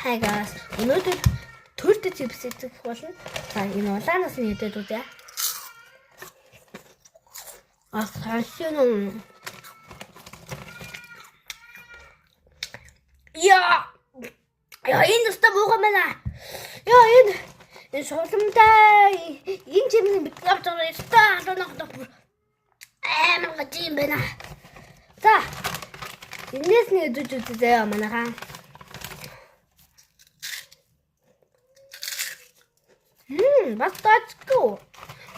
Hi guys. Өнөөдөр төрөлт чипс идэх болно. За энэ улаанаас нь идээд үзье. Ахашин. Я энэ өстө муугаа мэнэ. Яа энэ шоломтай энэ чимний битгав зураг өстө хатанах амар гажим байна. За энэс нь идэж үзье манайхаа. Бас тачгүй.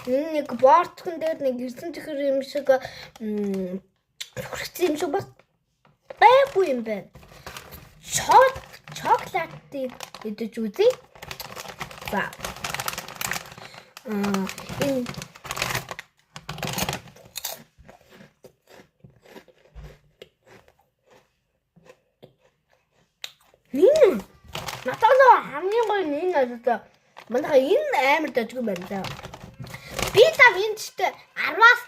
Нэг бортхон дээр нэг ирсэн чихэр юм шиг хүрхсэн юм шиг бас байхгүй юм байна. Чоколатыг идэж үзье. За. Энэ натаа хамгийн гоё нэг ажил. Манайха энэ амар дажгүй байна даа. Би та винчтэй 10-аас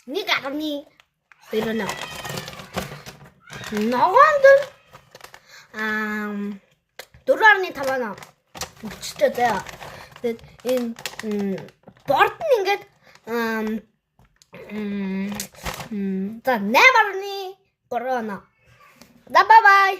1.2 байна. Ногоонд 4.5 байна. Өчтөө заа. Тэгээд энэ борд нь ингээд за 8.3 байна. Bye bye.